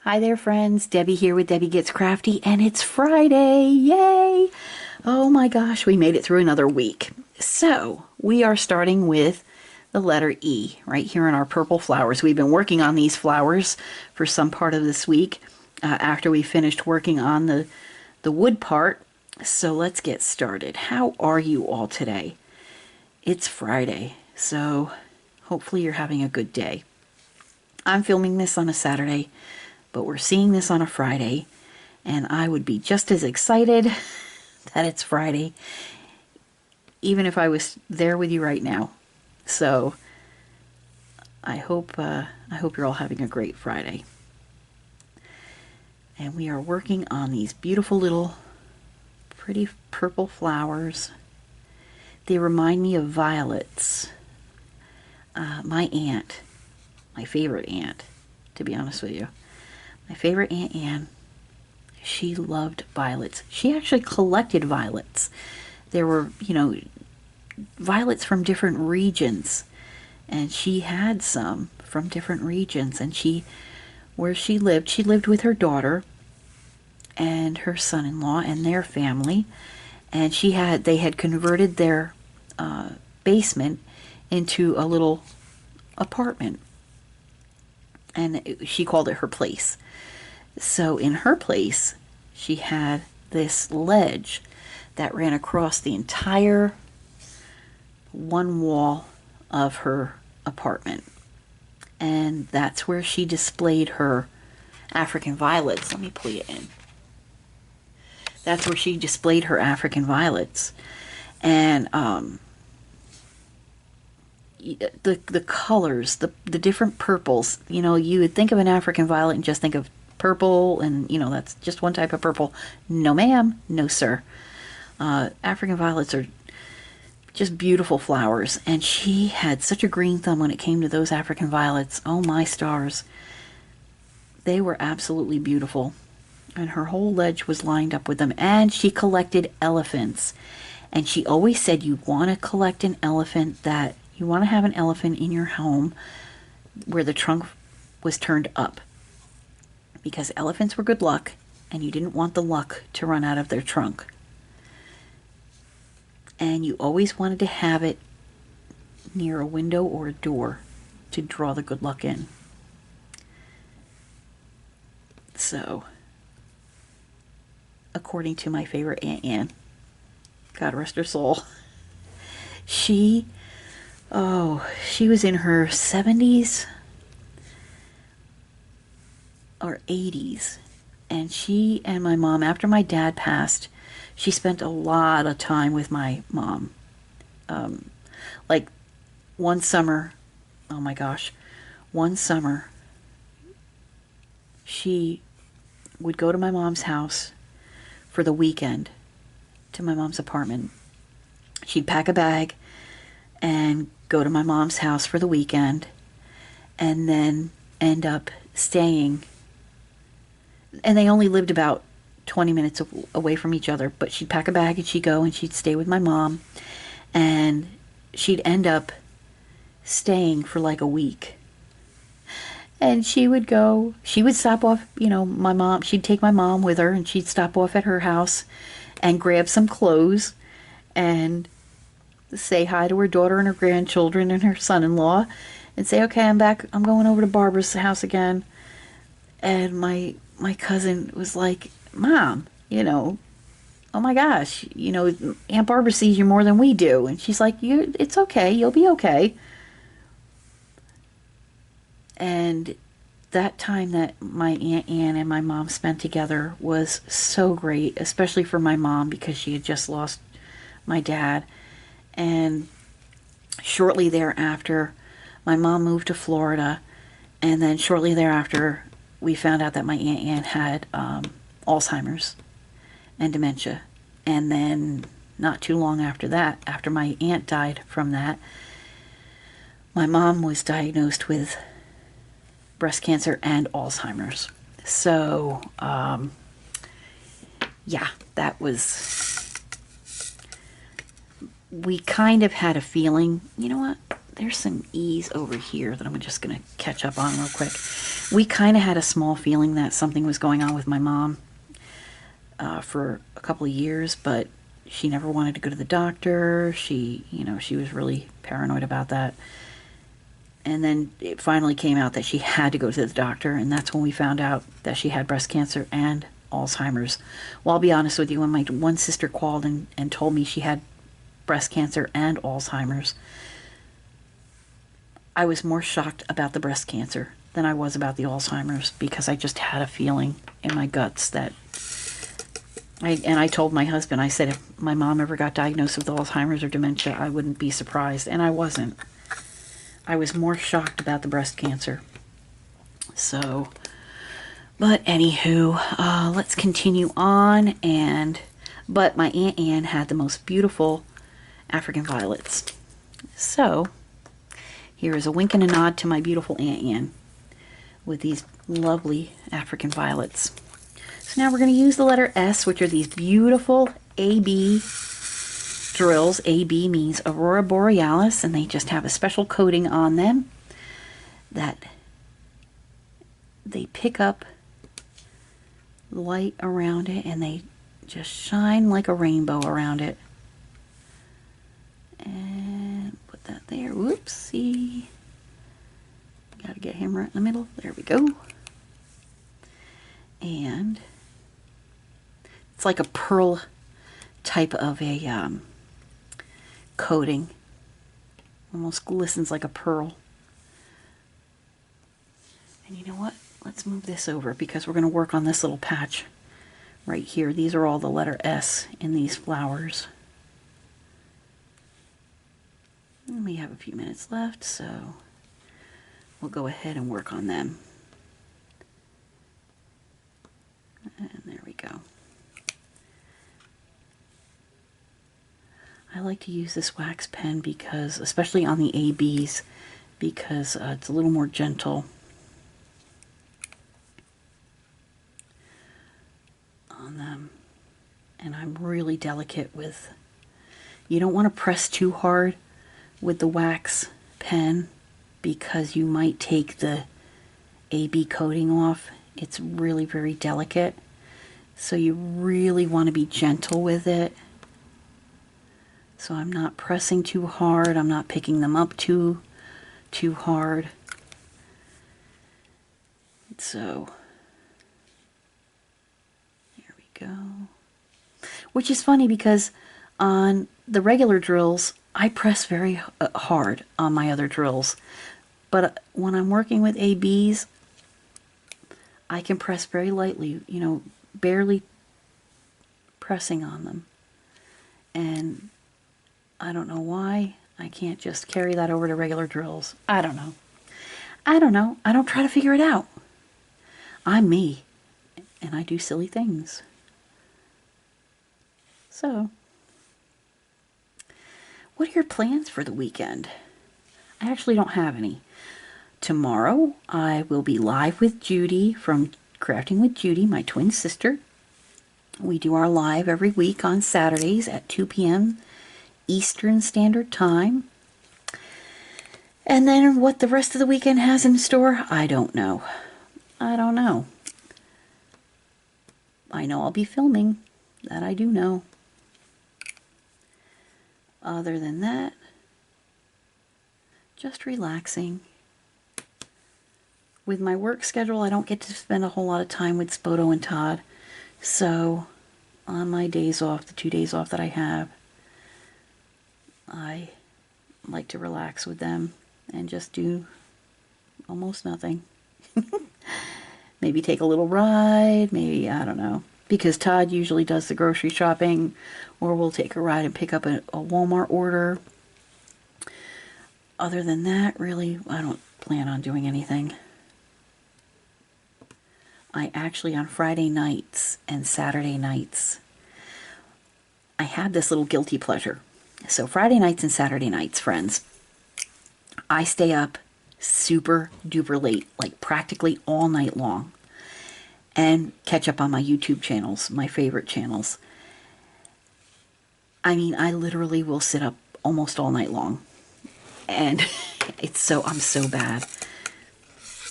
Hi there, friends. Debbie here with Debbie Gets Crafty, and it's Friday. Yay! Oh my gosh, we made it through another week. So, we are starting with the letter E right here in our purple flowers. We've been working on these flowers for some part of this week after we finished working on the wood part. So, let's get started. How are you all today? It's Friday, so hopefully you're having a good day. I'm filming this on a Saturday, but we're seeing this on a Friday, and I would be just as excited that it's Friday, even if I was there with you right now. So I hope you're all having a great Friday. And we are working on these beautiful little pretty purple flowers. They remind me of violets. My aunt, my favorite aunt, to be honest with you, my favorite Aunt Anne, she loved violets. She actually collected violets. There were, violets from different regions, and she had some from different regions. And where she lived with her daughter and her son-in-law and their family, and they had converted their basement into a little apartment, and she called it her place. So in her place, she had this ledge that ran across the entire one wall of her apartment. And that's where she displayed her African violets. Let me pull you in. That's where she displayed her African violets. And the colors, the different purples, you would think of an African violet and just think of purple, and that's just one type of purple. No ma'am, no sir. African violets are just beautiful flowers, and she had such a green thumb when it came to those African violets. Oh my stars, they were absolutely beautiful, and her whole ledge was lined up with them. And she collected elephants, and she always said you want to collect an elephant, that you want to have an elephant in your home where the trunk was turned up, because elephants were good luck, and you didn't want the luck to run out of their trunk. And you always wanted to have it near a window or a door to draw the good luck in. So, according to my favorite Aunt Anne, God rest her soul, she was in her 70s or 80s, and she and my mom, after my dad passed, she spent a lot of time with my mom. Like one summer, oh my gosh, one summer she would go to my mom's house for the weekend, to my mom's apartment. She'd pack a bag and go to my mom's house for the weekend, and then end up staying. And they only lived about 20 minutes away from each other, but she'd pack a bag and she'd go and she'd stay with my mom, and she'd end up staying for like a week. And she would stop off, my mom, she'd take my mom with her, and she'd stop off at her house and grab some clothes and say hi to her daughter and her grandchildren and her son-in-law, and say, okay, I'm back, I'm going over to Barbara's house again. And my cousin was like, Mom, oh my gosh, Aunt Barbara sees you more than we do. And she's like, it's okay, you'll be okay. And that time that my Aunt Anne and my mom spent together was so great, especially for my mom, because she had just lost my dad. And shortly thereafter, my mom moved to Florida, and then shortly thereafter, we found out that my Aunt Anne had Alzheimer's and dementia. And then not too long after that, after my aunt died from that, my mom was diagnosed with breast cancer and Alzheimer's. So, yeah, we kind of had a feeling, you know what, there's some E's over here that I'm just going to catch up on real quick. We kind of had a small feeling that something was going on with my mom for a couple of years, but she never wanted to go to the doctor. She was really paranoid about that. And then it finally came out that she had to go to the doctor, and that's when we found out that she had breast cancer and Alzheimer's. Well, I'll be honest with you, when my one sister called and told me she had breast cancer and Alzheimer's, I was more shocked about the breast cancer than I was about the Alzheimer's, because I just had a feeling in my guts that I told my husband, I said, if my mom ever got diagnosed with Alzheimer's or dementia, I wouldn't be surprised. And I wasn't. I was more shocked about the breast cancer. So, but anywho, let's continue on. But my Aunt Anne had the most beautiful African violets. So, here is a wink and a nod to my beautiful Aunt Anne with these lovely African violets. So now we're going to use the letter S, which are these beautiful AB drills. AB means Aurora Borealis, and they just have a special coating on them that they pick up light around it, and they just shine like a rainbow around it. And put that there. Whoopsie. Gotta get him right in the middle. There we go. And it's like a pearl type of a coating. Almost glistens like a pearl. And you know what? Let's move this over, because we're going to work on this little patch right here. These are all the letter S in these flowers. And we have a few minutes left, so we'll go ahead and work on them. And there we go. I like to use this wax pen because, especially on the ABs, because it's a little more gentle on them. And I'm really delicate with, you don't want to press too hard with the wax pen, because you might take the AB coating off. It's really very delicate, so you really want to be gentle with it. So I'm not pressing too hard, I'm not picking them up too hard. So there we go. Which is funny, because on the regular drills I press very hard on my other drills, but when I'm working with ABs I can press very lightly, you know, barely pressing on them. And I don't know why I can't just carry that over to regular drills. I don't know. I don't try to figure it out. I'm me, and I do silly things. So, what are your plans for the weekend? I actually don't have any. Tomorrow I will be live with Judy from Crafting with Judy, my twin sister. We do our live every week on Saturdays at 2 p.m. Eastern Standard Time. And then what the rest of the weekend has in store, I don't know. I don't know. I know I'll be filming. That I do know. Other than that, just relaxing. With my work schedule, I don't get to spend a whole lot of time with Spoto and Todd. So, on my days off, the 2 days off that I have, I like to relax with them and just do almost nothing. Maybe take a little ride, maybe, I don't know. Because Todd usually does the grocery shopping, or we'll take a ride and pick up a Walmart order. Other than that, really, I don't plan on doing anything. I actually, on Friday nights and Saturday nights, I have this little guilty pleasure. So Friday nights and Saturday nights, friends, I stay up super duper late, like practically all night long, and catch up on my YouTube channels, my favorite channels. I mean, I literally will sit up almost all night long. And I'm so bad.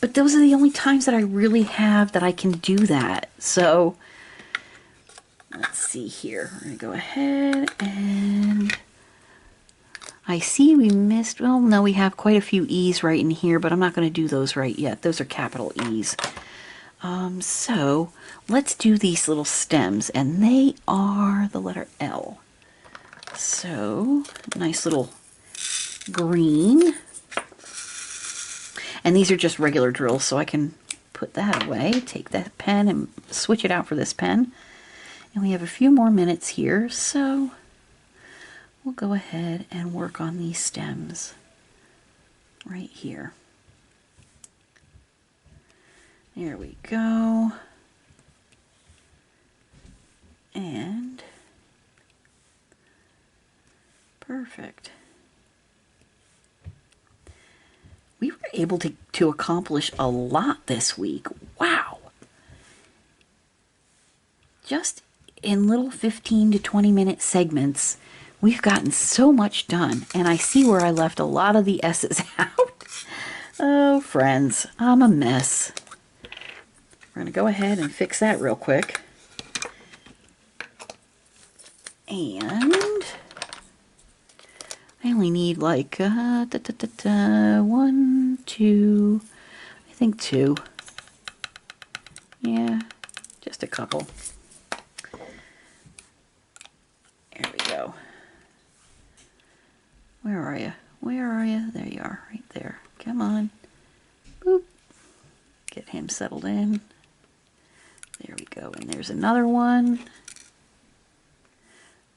But those are the only times that I really have that I can do that. So let's see here. We're going to go ahead and I see we missed, well, no, we have quite a few E's right in here, but I'm not going to do those right yet. Those are capital E's. So let's do these little stems, and they are the letter L. So nice little green. And these are just regular drills, so I can put that away, take that pen and switch it out for this pen. And we have a few more minutes here, so we'll go ahead and work on these stems right here. There we go. And perfect. We were able to accomplish a lot this week. Wow. Just in little 15 to 20 minute segments, we've gotten so much done. And I see where I left a lot of the S's out. Oh, friends, I'm a mess. We're going to go ahead and fix that real quick. And I only need like 1, 2, I think 2. Yeah, just a couple. There we go. Where are you? Where are you? There you are, right there. Come on. Boop. Get him settled in. There we go. And there's another one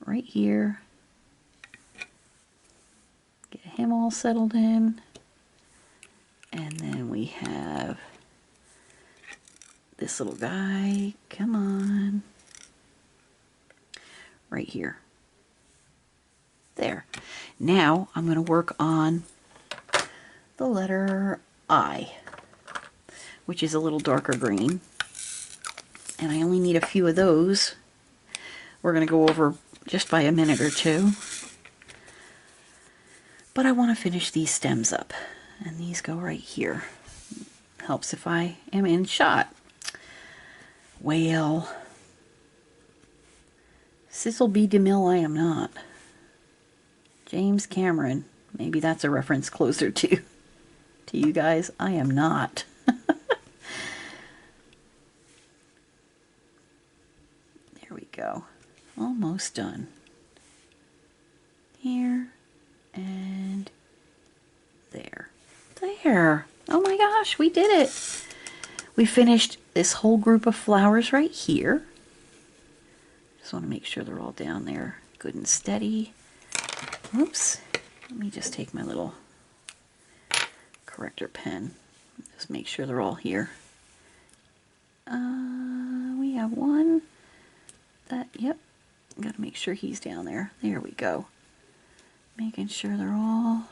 right here. Get him all settled in. And then we have this little guy. Come on. Right here. There. Now I'm going to work on the letter I, which is a little darker green. And I only need a few of those. We're going to go over just by a minute or two. But I want to finish these stems up. And these go right here. Helps if I am in shot. Well, Cecil B. DeMille, I am not. James Cameron, maybe that's a reference closer to you guys. I am not. There we go. Almost done. Here and there. There. Oh my gosh, we did it. We finished this whole group of flowers right here. Just want to make sure they're all down there good and steady. Oops. Let me just take my little corrector pen. Just make sure they're all here. We have one. Yep. Got to make sure he's down there. There we go. Making sure they're all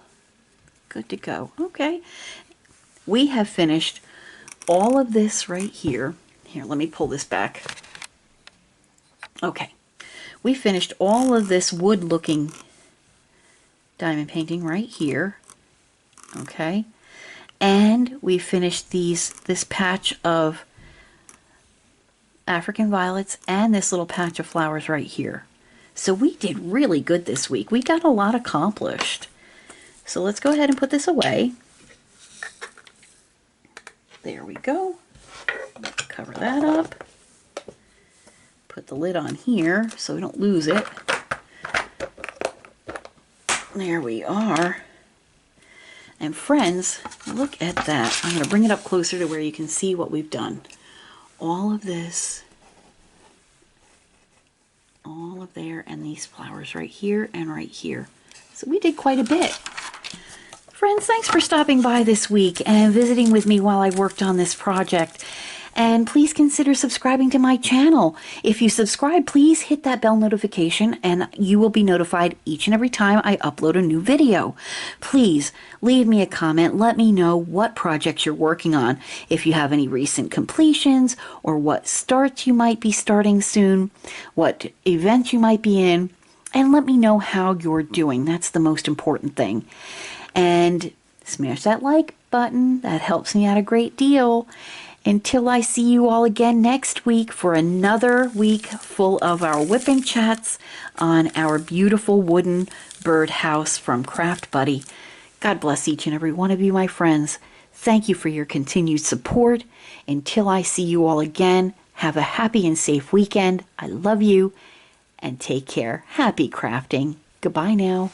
good to go. Okay. We have finished all of this right here. Here, let me pull this back. Okay. We finished all of this wood-looking diamond painting right here. Okay. And we finished this patch of African violets and this little patch of flowers right here. So we did really good this week. We got a lot accomplished. So let's go ahead and put this away. There we go. Let's cover that up. Put the lid on here so we don't lose it. There we are. And friends, look at that. I'm going to bring it up closer to where you can see what we've done. All of this, all of there, and these flowers right here and right here. So we did quite a bit. Friends, thanks for stopping by this week and visiting with me while I worked on this project. And please consider subscribing to my channel. If you subscribe, please hit that bell notification and you will be notified each and every time I upload a new video. Please leave me a comment. Let me know what projects you're working on. If you have any recent completions or what starts you might be starting soon, what events you might be in, and let me know how you're doing. That's the most important thing. And smash that like button. That helps me out a great deal. Until I see you all again next week for another week full of our whipping chats on our beautiful wooden birdhouse from Craft Buddy. God bless each and every one of you, my friends. Thank you for your continued support. Until I see you all again, have a happy and safe weekend. I love you, and take care. Happy crafting. Goodbye now.